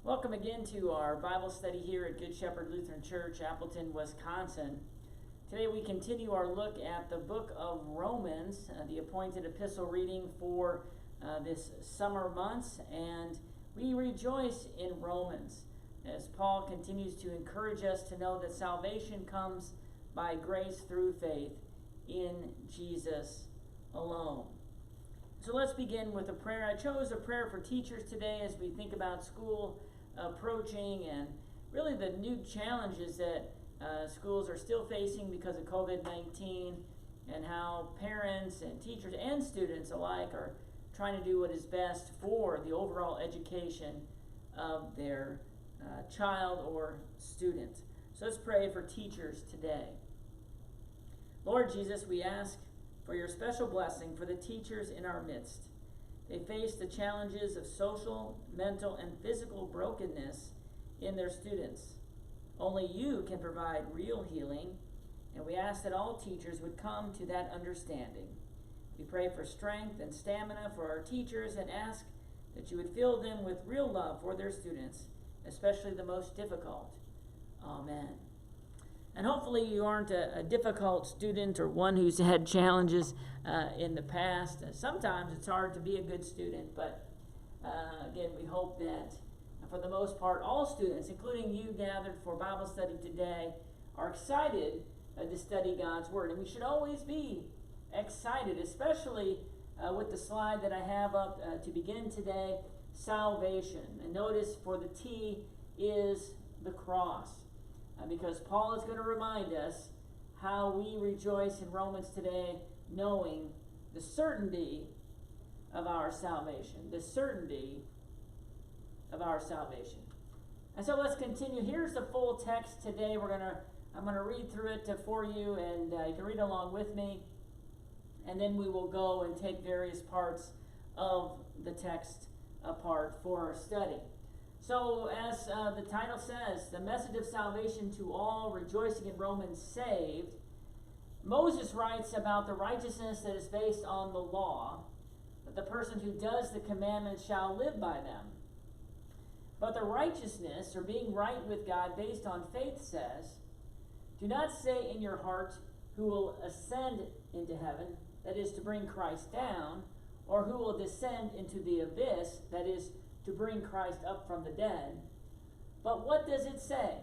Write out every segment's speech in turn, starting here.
Welcome again to our Bible study here at Good Shepherd Lutheran Church, Appleton, Wisconsin. Today we continue our look at the book of Romans, the appointed epistle reading for this summer months, and we rejoice in Romans as Paul continues to encourage us to know that salvation comes by grace through faith in Jesus alone. So let's begin with a prayer. I chose a prayer for teachers today as we think about school approaching and really the new challenges that schools are still facing because of COVID-19, and how parents and teachers and students alike are trying to do what is best for the overall education of their child or student. So let's pray for teachers today. Lord Jesus, we ask for your special blessing for the teachers in our midst. They face the challenges of social, mental, and physical brokenness in their students. Only you can provide real healing, and we ask that all teachers would come to that understanding. We pray for strength and stamina for our teachers and ask that you would fill them with real love for their students, especially the most difficult. Amen. And hopefully you aren't a difficult student or one who's had challenges in the past. Sometimes it's hard to be a good student, but again, we hope that for the most part, all students, including you gathered for Bible study today, are excited to study God's Word. And we should always be excited, especially with the slide that I have up to begin today, salvation. And notice for the T is the cross. Because Paul is going to remind us how we rejoice in Romans today, knowing the certainty of our salvation. The certainty of our salvation. And so let's continue. Here's the full text today. I'm going to read through it for you, and you can read along with me. And then we will go and take various parts of the text apart for our study. So, as the title says, the message of salvation to all, rejoicing in Romans saved. Moses writes about the righteousness that is based on the law, that the person who does the commandments shall live by them. But the righteousness, or being right with God based on faith, says, do not say in your heart, who will ascend into heaven, that is to bring Christ down, or who will descend into the abyss, that is to bring Christ up from the dead. But what does it say?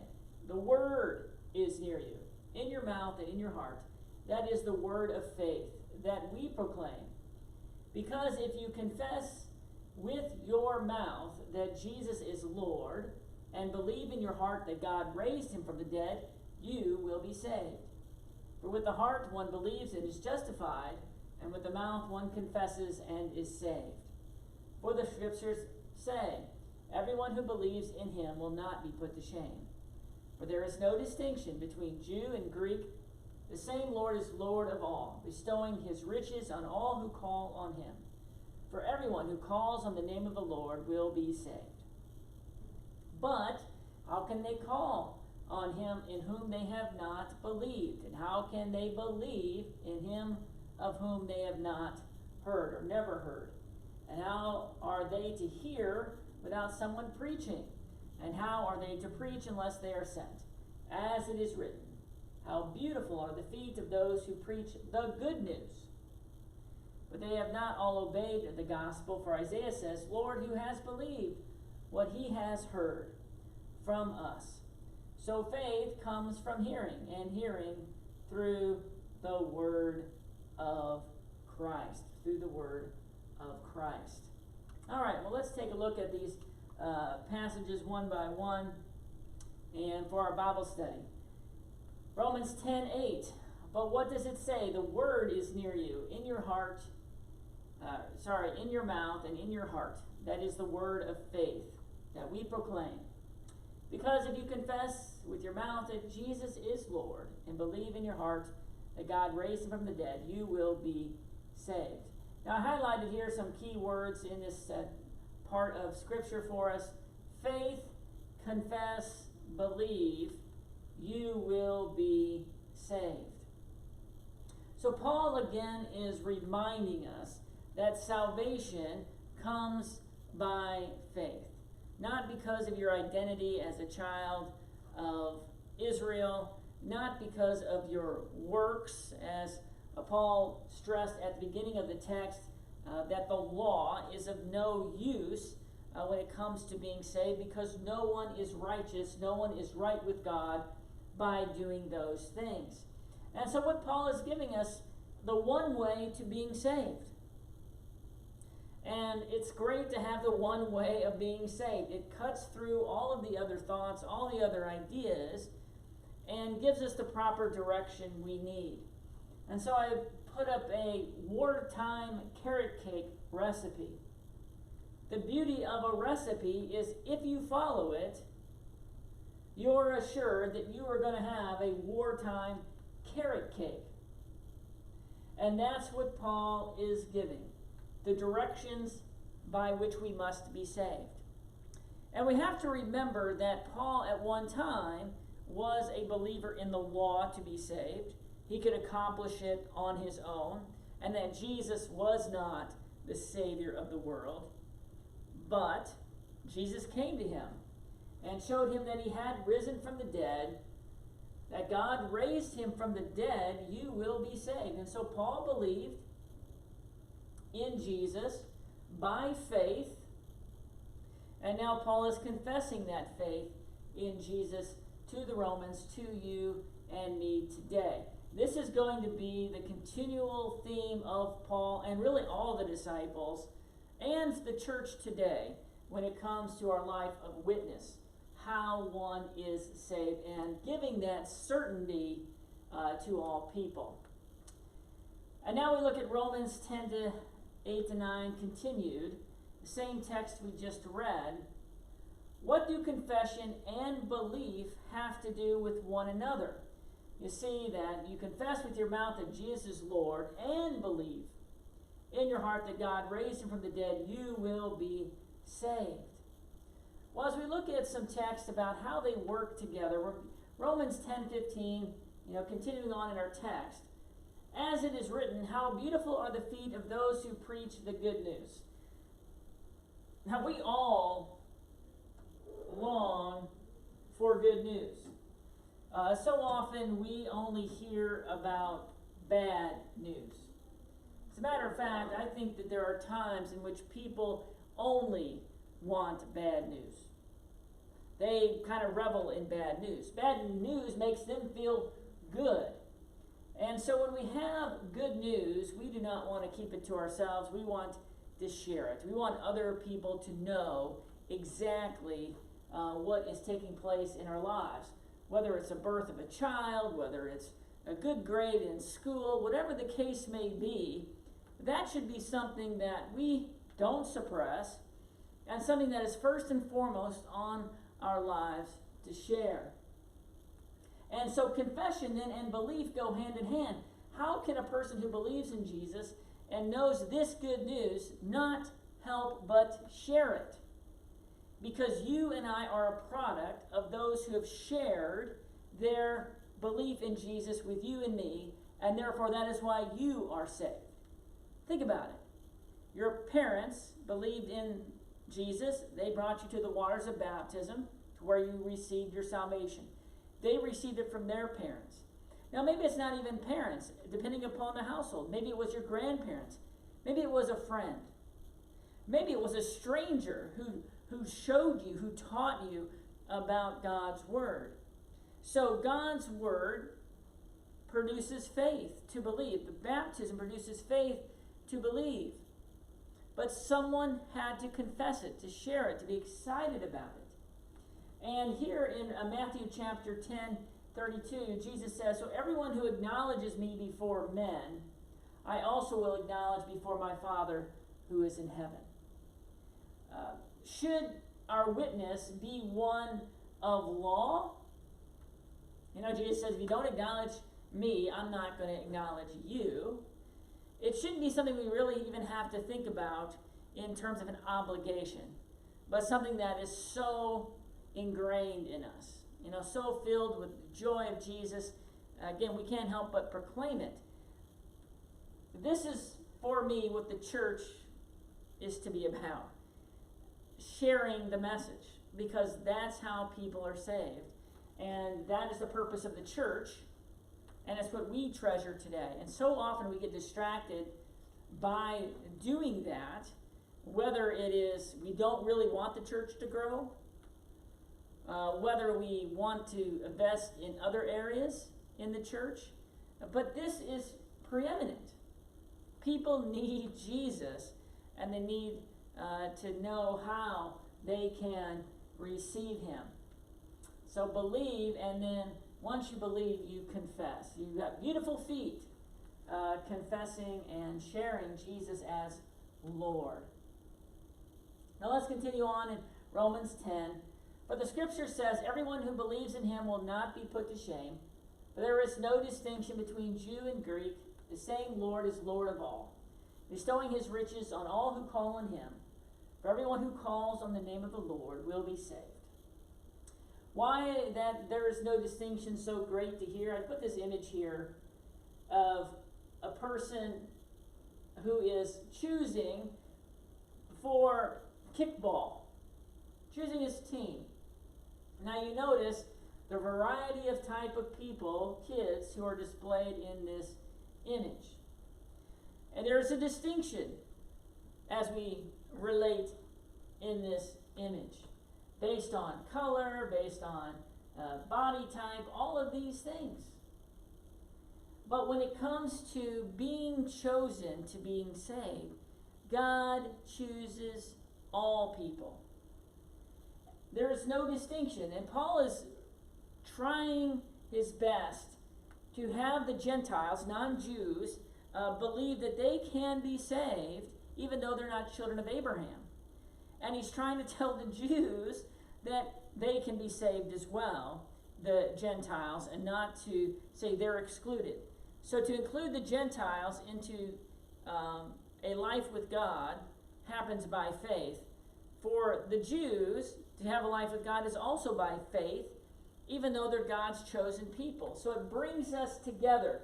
The word is near you, in your mouth and in your heart. That is the word of faith that we proclaim. Because if you confess with your mouth that Jesus is Lord, and believe in your heart that God raised him from the dead, you will be saved. For with the heart one believes and is justified, and with the mouth one confesses and is saved. For the scriptures say, everyone who believes in him will not be put to shame. For there is no distinction between Jew and Greek. The same Lord is Lord of all, bestowing his riches on all who call on him. For everyone who calls on the name of the Lord will be saved. But how can they call on him in whom they have not believed? And how can they believe in him of whom they have not heard or never heard? And how are they to hear without someone preaching? And how are they to preach unless they are sent? As it is written, how beautiful are the feet of those who preach the good news. But they have not all obeyed the gospel, for Isaiah says, Lord, who has believed what he has heard from us? So faith comes from hearing, and hearing through the word of Christ. Through the word of Christ. All right, well, let's take a look at these passages one by one and for our Bible study. Romans 10:8. But what does it say? The word is near you, in your heart, in your mouth and in your heart. That is the word of faith that we proclaim. Because if you confess with your mouth that Jesus is Lord and believe in your heart that God raised him from the dead, you will be saved. Now, I highlighted here some key words in this part of Scripture for us. Faith, confess, believe, you will be saved. So Paul again is reminding us that salvation comes by faith. not because of your identity as a child of Israel, not because of your works, as Paul stressed at the beginning of the text, that the law is of no use when it comes to being saved, because no one is righteous, no one is right with God by doing those things. And so what Paul is giving us, the one way to being saved. And it's great to have the one way of being saved. It cuts through all of the other thoughts, all the other ideas, and gives us the proper direction we need. And so I put up a wartime carrot cake recipe. The beauty of a recipe is if you follow it, you're assured that you are going to have a wartime carrot cake. And that's what Paul is giving, the directions by which we must be saved. And we have to remember that Paul at one time was a believer in the law to be saved. He could accomplish it on his own, and that Jesus was not the Savior of the world. But Jesus came to him and showed him that he had risen from the dead, that God raised him from the dead. You will be saved. And so Paul believed in Jesus by faith, and now Paul is confessing that faith in Jesus to the Romans, to you and me today. This is going to be the continual theme of Paul and really all the disciples and the church today when it comes to our life of witness, how one is saved, and giving that certainty to all people. And now we look at Romans 10:8-9 continued, the same text we just read. What do confession and belief have to do with one another? You see that you confess with your mouth that Jesus is Lord and believe in your heart that God raised him from the dead, you will be saved. Well, as we look at some text about how they work together, Romans 10:15, continuing on in our text, as it is written, how beautiful are the feet of those who preach the good news. Now, we all long for good news. So often we only hear about bad news. As a matter of fact, I think that there are times in which people only want bad news. They kind of revel in bad news. Bad news makes them feel good. And so when we have good news, we do not want to keep it to ourselves. We want to share it. We want other people to know exactly what is taking place in our lives. Whether it's a birth of a child, whether it's a good grade in school, whatever the case may be, that should be something that we don't suppress and something that is first and foremost on our lives to share. And so confession then and belief go hand in hand. How can a person who believes in Jesus and knows this good news not help but share it? Because you and I are a product of those who have shared their belief in Jesus with you and me, and therefore that is why you are saved. Think about it. Your parents believed in Jesus. They brought you to the waters of baptism, to where you received your salvation. They received it from their parents. Now, maybe it's not even parents, depending upon the household. Maybe it was your grandparents. Maybe it was a friend. Maybe it was a stranger who showed you, who taught you about God's Word. So God's Word produces faith to believe. The baptism produces faith to believe. But someone had to confess it, to share it, to be excited about it. And here in Matthew chapter 10:32, Jesus says, so everyone who acknowledges me before men, I also will acknowledge before my Father who is in heaven. Should our witness be one of law? Jesus says, if you don't acknowledge me, I'm not going to acknowledge you. It shouldn't be something we really even have to think about in terms of an obligation, but something that is so ingrained in us, so filled with the joy of Jesus. Again, we can't help but proclaim it. This is, for me, what the church is to be about. sharing the message, because that's how people are saved. And that is the purpose of the church, and it's what we treasure today. And so often we get distracted by doing that, whether it is we don't really want the church to grow, whether we want to invest in other areas in the church. But this is preeminent. People need Jesus, and they need to know how they can receive him. So believe, and then once you believe, you confess. You've got beautiful feet confessing and sharing Jesus as Lord. Now let's continue on in Romans 10. For the scripture says, everyone who believes in him will not be put to shame. For there is no distinction between Jew and Greek. The same Lord is Lord of all, bestowing his riches on all who call on him. For everyone who calls on the name of the Lord will be saved. Why that there is no distinction so great to hear? I put this image here of a person who is choosing for kickball, choosing his team. Now you notice the variety of type of people, kids, who are displayed in this image. And there's a distinction as we relate in this image, based on color, based on body type, all of these things. But when it comes to being chosen to being saved, God chooses all people. There is no distinction. And Paul is trying his best to have the Gentiles, non-Jews, believe that they can be saved even though they're not children of Abraham. And he's trying to tell the Jews that they can be saved as well, the Gentiles, and not to say they're excluded. So to include the Gentiles into a life with God happens by faith. For the Jews, to have a life with God is also by faith, even though they're God's chosen people. So it brings us together,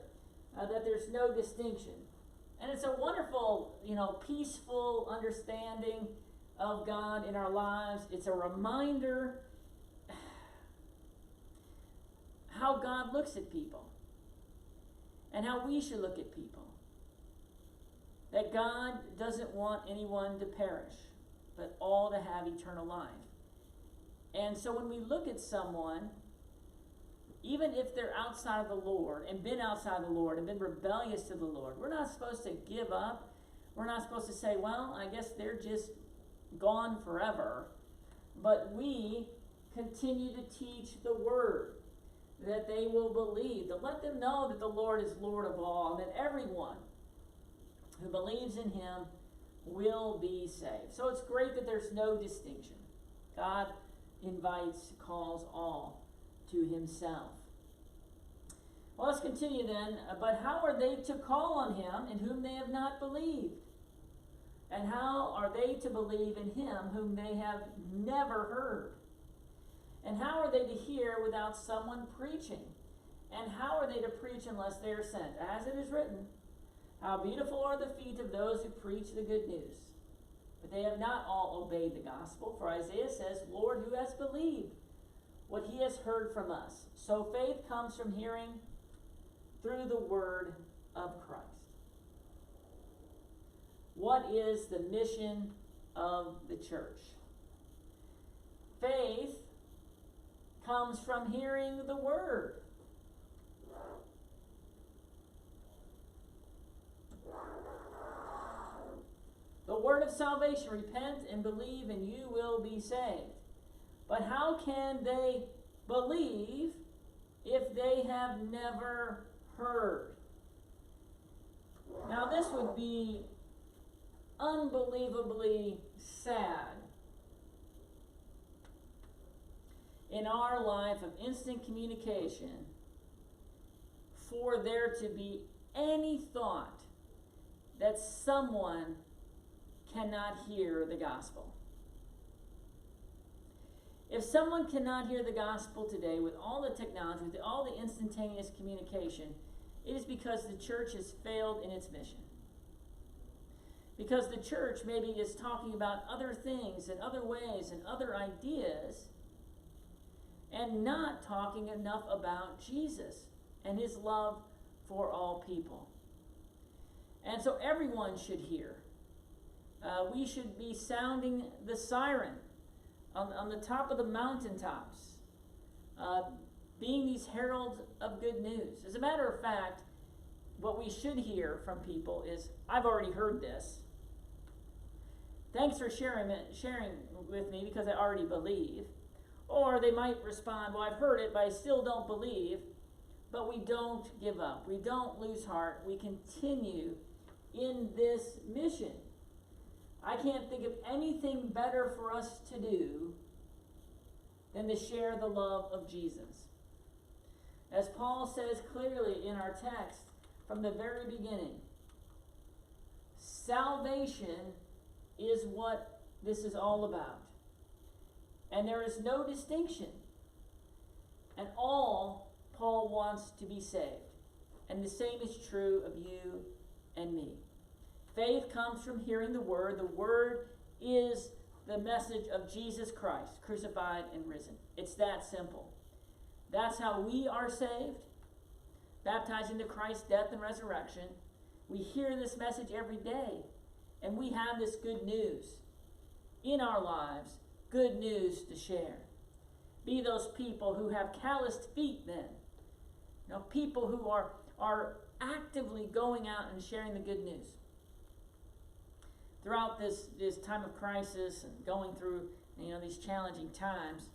that there's no distinction. And it's a wonderful, peaceful understanding of God in our lives. It's a reminder how God looks at people and how we should look at people. That God doesn't want anyone to perish, but all to have eternal life. And so when we look at someone, even if they're outside of the Lord and been outside of the Lord and been rebellious to the Lord, we're not supposed to give up. We're not supposed to say, well, I guess they're just gone forever. But we continue to teach the word, that they will believe, to let them know that the Lord is Lord of all, and that everyone who believes in him will be saved. So it's great that there's no distinction. God invites, calls all to himself. Well, let's continue then. But how are they to call on him in whom they have not believed? And how are they to believe in him whom they have never heard? And how are they to hear without someone preaching? And how are they to preach unless they are sent? As it is written, how beautiful are the feet of those who preach the good news. But they have not all obeyed the gospel. For Isaiah says, Lord, who has believed what he has heard from us? So faith comes from hearing through the word of Christ. What is the mission of the church? Faith comes from hearing the word. The word of salvation, repent and believe and you will be saved. But how can they believe if they have never heard? Now this would be unbelievably sad in our life of instant communication for there to be any thought that someone cannot hear the gospel. If someone cannot hear the gospel today with all the technology, with all the instantaneous communication, it is because the church has failed in its mission. Because the church maybe is talking about other things and other ways and other ideas, and not talking enough about Jesus and his love for all people. And so everyone should hear. We should be sounding the siren on the top of the mountaintops, being these heralds of good news. As a matter of fact, what we should hear from people is, I've already heard this. Thanks for sharing with me because I already believe. Or they might respond, well, I've heard it, but I still don't believe. But we don't give up. We don't lose heart. We continue in this mission. I can't think of anything better for us to do than to share the love of Jesus. As Paul says clearly in our text from the very beginning, salvation is what this is all about. And there is no distinction. And all Paul wants to be saved. And the same is true of you and me. Faith comes from hearing the word. The word is the message of Jesus Christ, crucified and risen. It's that simple. That's how we are saved, baptized into Christ's death and resurrection. We hear this message every day, and we have this good news in our lives, good news to share. Be those people who have calloused feet then. You know, people who are actively going out and sharing the good news. Throughout this time of crisis and going through these challenging times,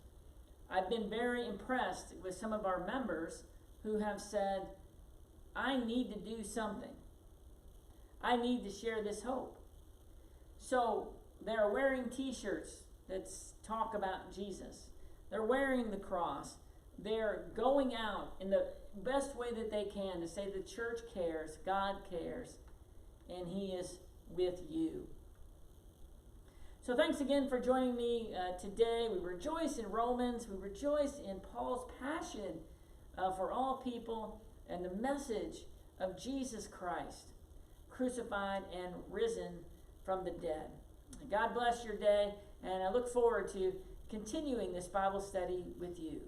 I've been very impressed with some of our members who have said, I need to do something. I need to share this hope. So they're wearing t-shirts that talk about Jesus. They're wearing the cross. They're going out in the best way that they can to say the church cares, God cares, and he is with you. So thanks again for joining me today. We rejoice in Romans. We rejoice in Paul's passion for all people and the message of Jesus Christ, crucified and risen from the dead. God bless your day, and I look forward to continuing this Bible study with you.